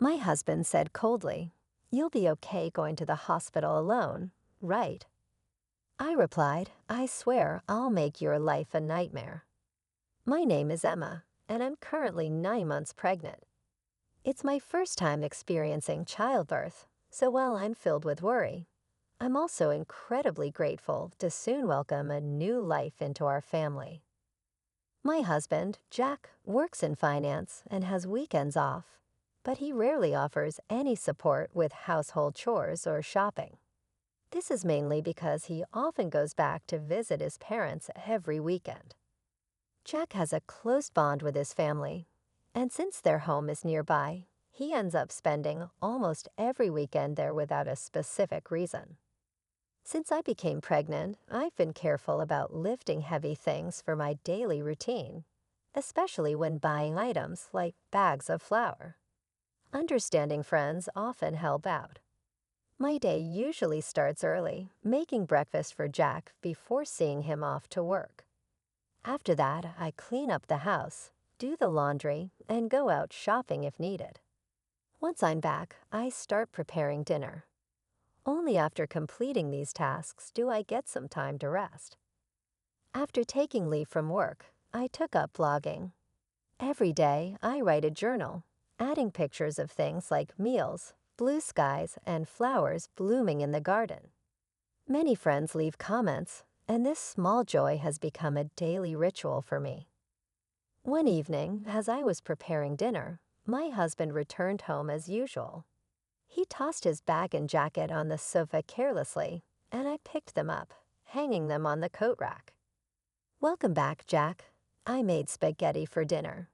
My husband said coldly, "You'll be okay going to the hospital alone, right?" I replied, "I swear I'll make your life a nightmare." My name is Emma, and I'm currently 9 months pregnant. It's my first time experiencing childbirth, so while I'm filled with worry, I'm also incredibly grateful to soon welcome a new life into our family. My husband, Jack, works in finance and has weekends off, but he rarely offers any support with household chores or shopping. This is mainly because he often goes back to visit his parents every weekend. Jack has a close bond with his family, and since their home is nearby, he ends up spending almost every weekend there without a specific reason. Since I became pregnant, I've been careful about lifting heavy things for my daily routine, especially when buying items like bags of flour. Understanding friends often help out. My day usually starts early, making breakfast for Jack before seeing him off to work. After that, I clean up the house, do the laundry, and go out shopping if needed. Once I'm back, I start preparing dinner. Only after completing these tasks do I get some time to rest. After taking leave from work, I took up blogging. Every day, I write a journal, adding pictures of things like meals, blue skies, and flowers blooming in the garden. Many friends leave comments, and this small joy has become a daily ritual for me. One evening, as I was preparing dinner, my husband returned home as usual. He tossed his bag and jacket on the sofa carelessly, and I picked them up, hanging them on the coat rack. "Welcome back, Jack. I made spaghetti for dinner."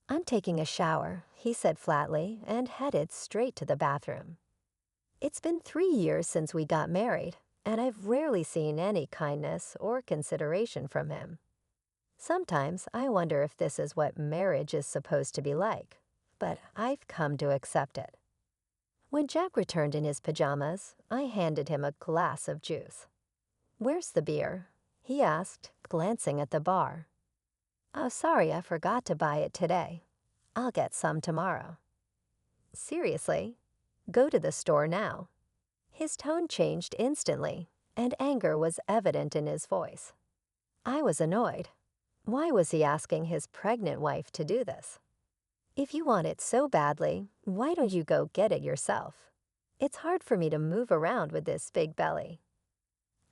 "I'm taking a shower," he said flatly, and headed straight to the bathroom. It's been 3 years since we got married, and I've rarely seen any kindness or consideration from him. Sometimes I wonder if this is what marriage is supposed to be like, but I've come to accept it. When Jack returned in his pajamas, I handed him a glass of juice. "Where's the beer?" he asked, glancing at the bar. "Oh, sorry, I forgot to buy it today. I'll get some tomorrow." "Seriously? Go to the store now." His tone changed instantly, and anger was evident in his voice. I was annoyed. Why was he asking his pregnant wife to do this? "If you want it so badly, why don't you go get it yourself? It's hard for me to move around with this big belly."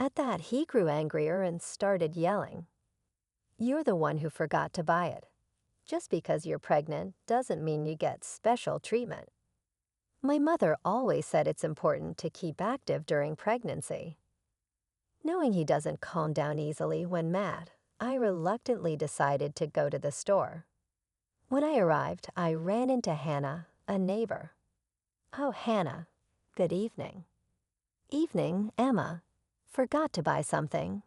At that, he grew angrier and started yelling. "You're the one who forgot to buy it. Just because you're pregnant doesn't mean you get special treatment." My mother always said it's important to keep active during pregnancy. Knowing he doesn't calm down easily when mad, I reluctantly decided to go to the store. When I arrived, I ran into Hannah, a neighbor. "Oh, Hannah, good evening." "Evening, Emma. Forgot to buy something?"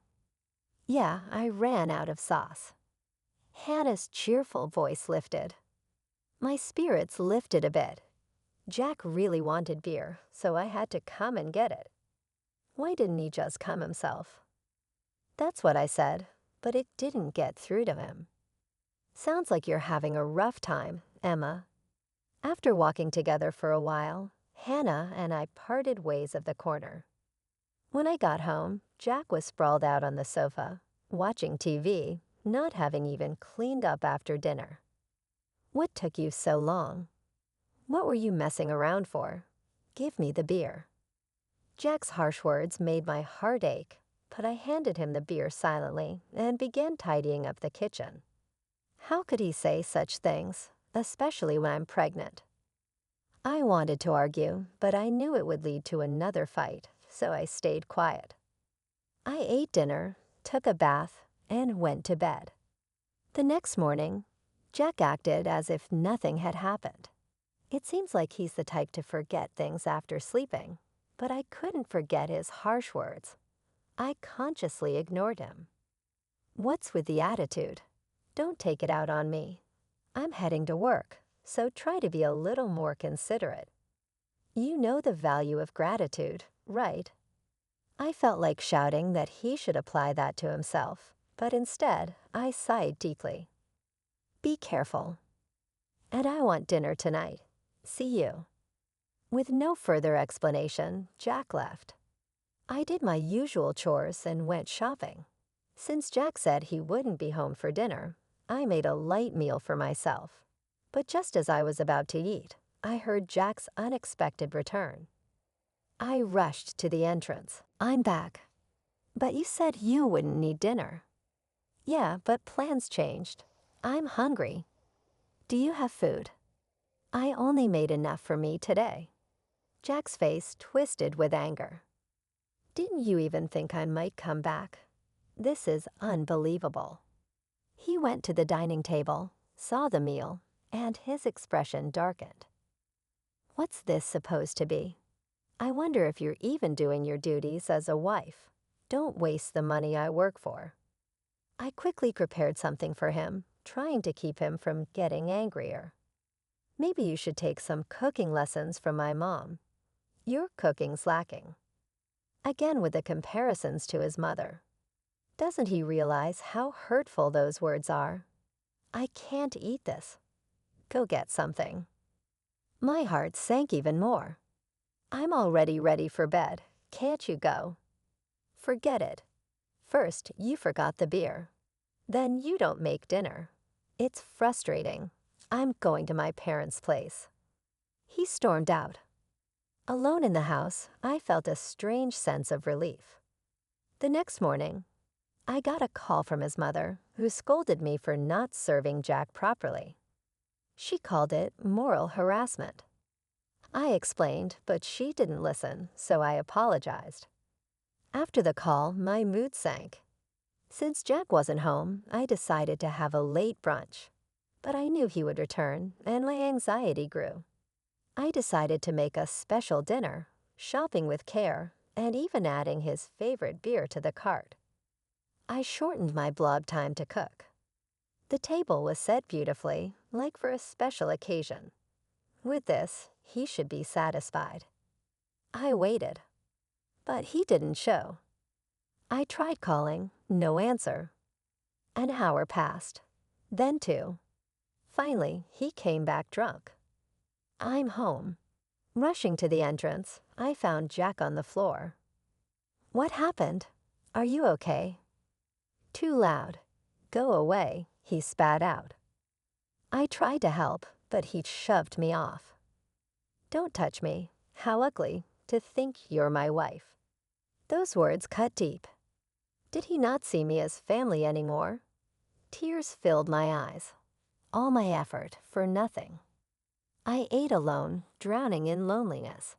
"Yeah, I ran out of sauce." Hannah's cheerful voice lifted. My spirits lifted a bit. Jack really wanted beer, so I had to come and get it. Why didn't he just come himself? That's what I said, but it didn't get through to him. "Sounds like you're having a rough time, Emma." After walking together for a while, Hannah and I parted ways at the corner. When I got home, Jack was sprawled out on the sofa, watching TV, not having even cleaned up after dinner. "What took you so long? What were you messing around for? Give me the beer." Jack's harsh words made my heart ache, but I handed him the beer silently and began tidying up the kitchen. How could he say such things, especially when I'm pregnant? I wanted to argue, but I knew it would lead to another fight, so I stayed quiet. I ate dinner, took a bath, and went to bed. The next morning, Jack acted as if nothing had happened. It seems like he's the type to forget things after sleeping, but I couldn't forget his harsh words. I consciously ignored him. What's with the attitude? Don't take it out on me. I'm heading to work, so try to be a little more considerate. You know the value of gratitude, right? I felt like shouting that he should apply that to himself, but instead, I sighed deeply. "Be careful. And I want dinner tonight. See you." With no further explanation, Jack left. I did my usual chores and went shopping. Since Jack said he wouldn't be home for dinner, I made a light meal for myself. But just as I was about to eat, I heard Jack's unexpected return. I rushed to the entrance. "I'm back." "But you said you wouldn't need dinner." "Yeah, but plans changed. I'm hungry." "Do you have food?" "I only made enough for me today." Jack's face twisted with anger. "Didn't you even think I might come back? This is unbelievable." He went to the dining table, saw the meal, and his expression darkened. "What's this supposed to be? I wonder if you're even doing your duties as a wife. Don't waste the money I work for." I quickly prepared something for him, trying to keep him from getting angrier. "Maybe you should take some cooking lessons from my mom. Your cooking's lacking." Again with the comparisons to his mother. Doesn't he realize how hurtful those words are? "I can't eat this. Go get something." My heart sank even more. "I'm already ready for bed. Can't you go?" "Forget it. First, you forgot the beer. Then you don't make dinner. It's frustrating. I'm going to my parents' place." He stormed out. Alone in the house, I felt a strange sense of relief. The next morning, I got a call from his mother, who scolded me for not serving Jack properly. She called it moral harassment. I explained, but she didn't listen, so I apologized. After the call, my mood sank. Since Jack wasn't home, I decided to have a late brunch. But I knew he would return, and my anxiety grew. I decided to make a special dinner, shopping with care, and even adding his favorite beer to the cart. I shortened my blog time to cook. The table was set beautifully, like for a special occasion. With this, he should be satisfied. I waited, but he didn't show. I tried calling, no answer. An hour passed, then two. Finally, he came back drunk. I'm home. Rushing to the entrance, I found Jack on the floor. "What happened? Are you okay?" "Too loud. Go away," he spat out. I tried to help, but he shoved me off. "Don't touch me. How ugly, to think you're my wife." Those words cut deep. Did he not see me as family anymore? Tears filled my eyes. All my effort for nothing. I ate alone, drowning in loneliness.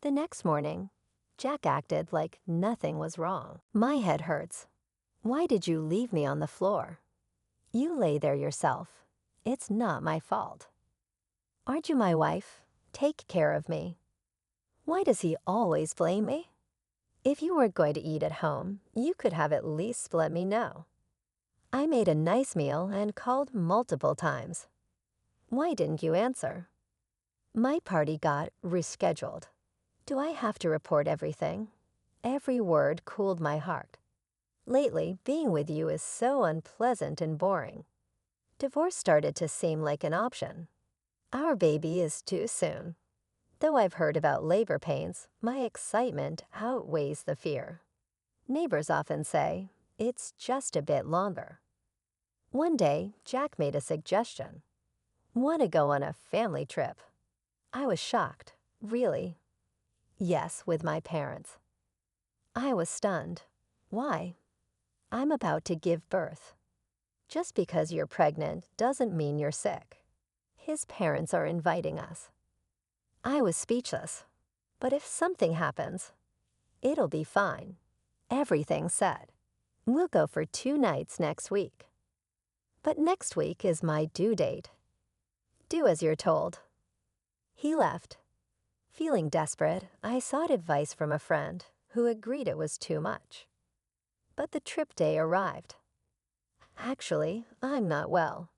The next morning, Jack acted like nothing was wrong. "My head hurts. Why did you leave me on the floor? You lay there yourself. It's not my fault. Aren't you my wife? Take care of me." Why does he always blame me? If you weren't going to eat at home, you could have at least let me know. I made a nice meal and called multiple times. Why didn't you answer? My party got rescheduled. Do I have to report everything? Every word cooled my heart. Lately, being with you is so unpleasant and boring. Divorce started to seem like an option. Our baby is too soon. Though I've heard about labor pains, my excitement outweighs the fear. Neighbors often say, it's just a bit longer. One day, Jack made a suggestion. "Want to go on a family trip?" I was shocked. "Really?" "Yes, with my parents." I was stunned. "Why?" "I'm about to give birth." Just because you're pregnant doesn't mean you're sick. His parents are inviting us. I was speechless. But if something happens, it'll be fine. Everything's set. We'll go for 2 nights next week. But next week is my due date. Do as you're told. He left. Feeling desperate, I sought advice from a friend who agreed it was too much. But the trip day arrived. "Actually, I'm not well."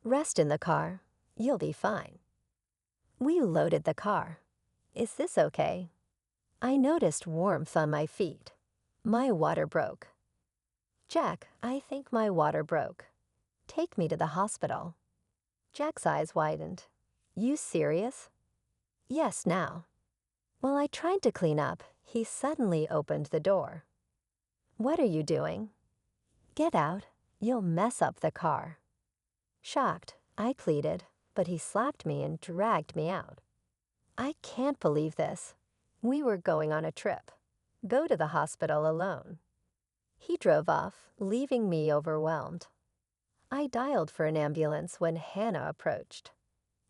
"Rest in the car. You'll be fine." We loaded the car. "Is this okay?" I noticed warmth on my feet. My water broke. "Jack, I think my water broke. Take me to the hospital." Jack's eyes widened. You serious? Yes, now. While I tried to clean up, he suddenly opened the door. What are you doing? Get out. You'll mess up the car. Shocked, I pleaded, but he slapped me and dragged me out. I can't believe this. We were going on a trip. Go to the hospital alone. He drove off, leaving me overwhelmed. I dialed for an ambulance when Hannah approached.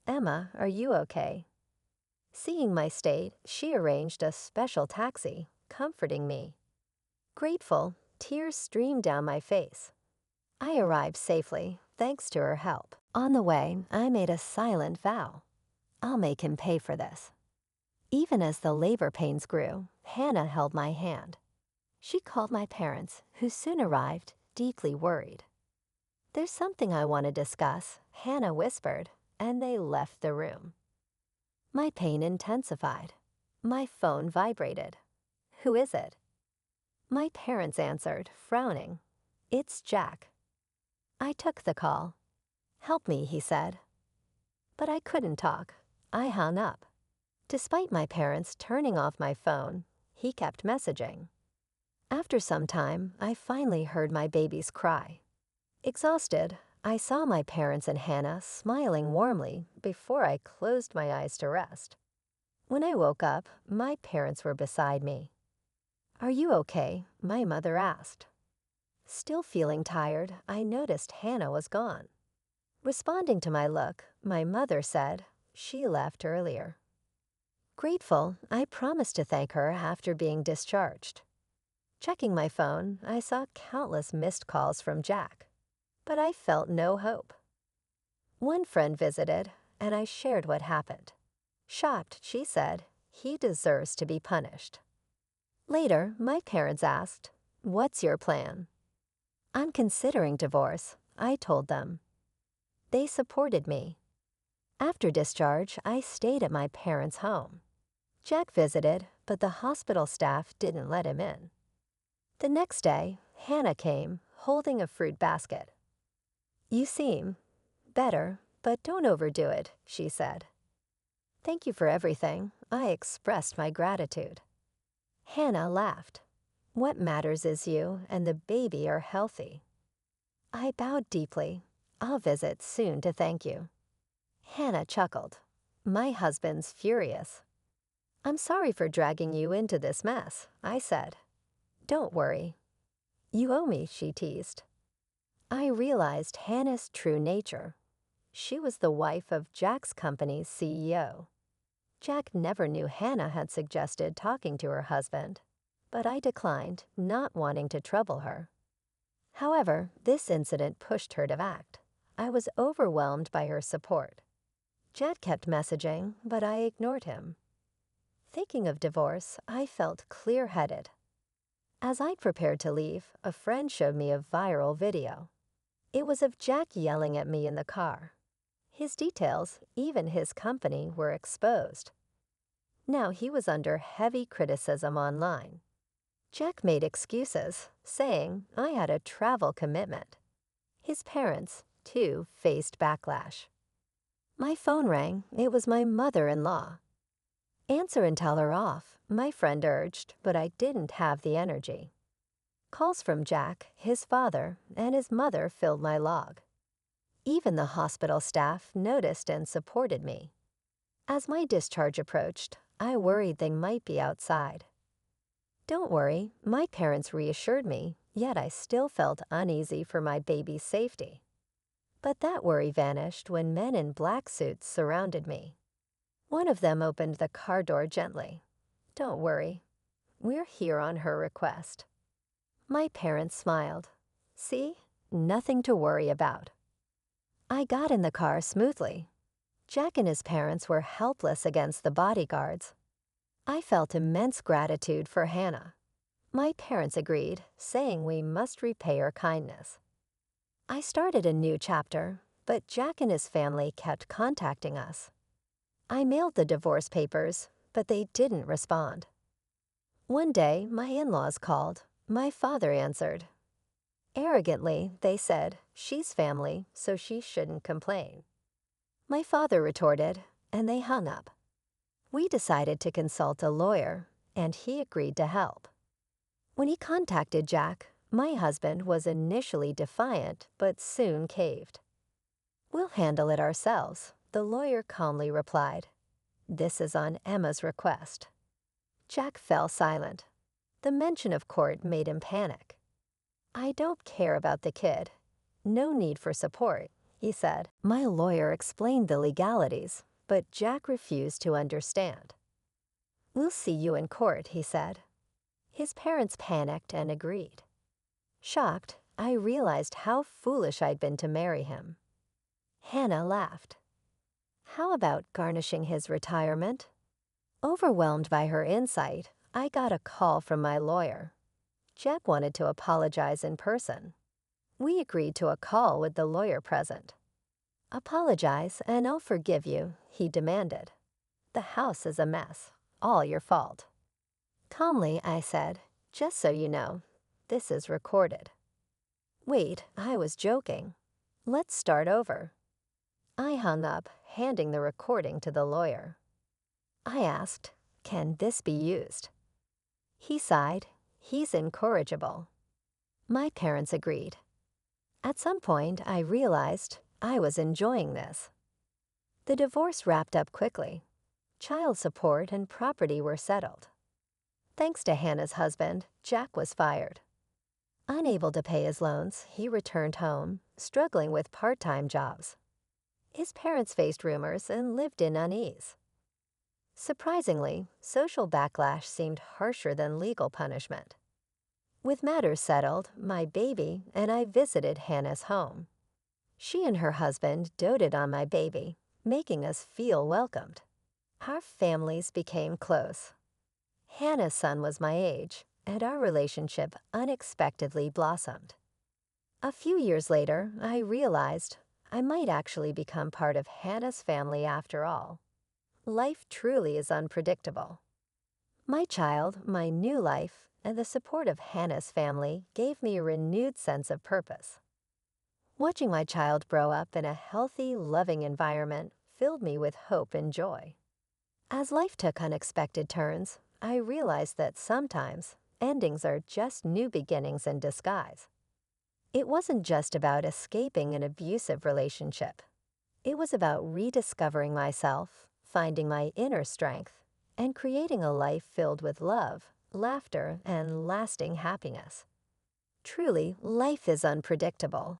Emma, are you okay? Seeing my state, she arranged a special taxi, comforting me. Grateful, tears streamed down my face. I arrived safely, thanks to her help. On the way, I made a silent vow. I'll make him pay for this. Even as the labor pains grew, Hannah held my hand. She called my parents, who soon arrived, deeply worried. There's something I want to discuss, Hannah whispered, and they left the room. My pain intensified. My phone vibrated. Who is it? My parents answered, frowning. It's Jack. I took the call. Help me, he said. But I couldn't talk. I hung up. Despite my parents turning off my phone, he kept messaging. After some time, I finally heard my baby's cry. Exhausted, I saw my parents and Hannah smiling warmly before I closed my eyes to rest. When I woke up, my parents were beside me. Are you okay? My mother asked. Still feeling tired, I noticed Hannah was gone. Responding to my look, my mother said she left earlier. Grateful, I promised to thank her after being discharged. Checking my phone, I saw countless missed calls from Jack, but I felt no hope. One friend visited, and I shared what happened. Shocked, she said, he deserves to be punished. Later, my parents asked, "What's your plan?" I'm considering divorce, I told them. They supported me. After discharge, I stayed at my parents' home. Jack visited, but the hospital staff didn't let him in. The next day, Hannah came, holding a fruit basket. You seem better, but don't overdo it, she said. Thank you for everything. I expressed my gratitude. Hannah laughed. What matters is you and the baby are healthy. I bowed deeply. I'll visit soon to thank you. Hannah chuckled. My husband's furious. I'm sorry for dragging you into this mess, I said. Don't worry. You owe me, she teased. I realized Hannah's true nature. She was the wife of Jack's company's CEO. Jack never knew Hannah had suggested talking to her husband, but I declined, not wanting to trouble her. However, this incident pushed her to act. I was overwhelmed by her support. Jack kept messaging, but I ignored him. Thinking of divorce, I felt clear-headed. As I prepared to leave, a friend showed me a viral video. It was of Jack yelling at me in the car. His details, even his company, were exposed. Now he was under heavy criticism online. Jack made excuses, saying I had a travel commitment. His parents, too, faced backlash. My phone rang. It was my mother-in-law. Answer and tell her off, my friend urged, but I didn't have the energy. Calls from Jack, his father, and his mother filled my log. Even the hospital staff noticed and supported me. As my discharge approached, I worried they might be outside. Don't worry, my parents reassured me, yet I still felt uneasy for my baby's safety. But that worry vanished when men in black suits surrounded me. One of them opened the car door gently. Don't worry, we're here on her request. My parents smiled. See, nothing to worry about. I got in the car smoothly. Jack and his parents were helpless against the bodyguards. I felt immense gratitude for Hannah. My parents agreed, saying we must repay her kindness. I started a new chapter, but Jack and his family kept contacting us. I mailed the divorce papers, but they didn't respond. One day, my in-laws called. My father answered. Arrogantly, they said, she's family, so she shouldn't complain. My father retorted, and they hung up. We decided to consult a lawyer, and he agreed to help. When he contacted Jack, my husband was initially defiant but soon caved. "We'll handle it ourselves," the lawyer calmly replied. "This is on Emma's request." Jack fell silent. The mention of court made him panic. "I don't care about the kid. No need for support," he said. My lawyer explained the legalities, but Jack refused to understand. "We'll see you in court," he said. His parents panicked and agreed. Shocked, I realized how foolish I'd been to marry him. Hannah laughed. "How about garnishing his retirement?" Overwhelmed by her insight, I got a call from my lawyer. Jack wanted to apologize in person. We agreed to a call with the lawyer present. "Apologize and I'll forgive you," he demanded. "The house is a mess. All your fault." Calmly, I said, "Just so you know, this is recorded." "Wait, I was joking. Let's start over." I hung up, handing the recording to the lawyer. I asked, "Can this be used?" He sighed. He's incorrigible. My parents agreed. At some point, I realized I was enjoying this. The divorce wrapped up quickly. Child support and property were settled. Thanks to Hannah's husband, Jack was fired. Unable to pay his loans, he returned home, struggling with part-time jobs. His parents faced rumors and lived in unease. Surprisingly, social backlash seemed harsher than legal punishment. With matters settled, my baby and I visited Hannah's home. She and her husband doted on my baby, making us feel welcomed. Our families became close. Hannah's son was my age, and our relationship unexpectedly blossomed. A few years later, I realized I might actually become part of Hannah's family after all. Life truly is unpredictable. My child, my new life, and the support of Hannah's family gave me a renewed sense of purpose. Watching my child grow up in a healthy, loving environment filled me with hope and joy. As life took unexpected turns, I realized that sometimes endings are just new beginnings in disguise. It wasn't just about escaping an abusive relationship. It was about rediscovering myself, finding my inner strength, and creating a life filled with love, laughter, and lasting happiness. Truly, life is unpredictable,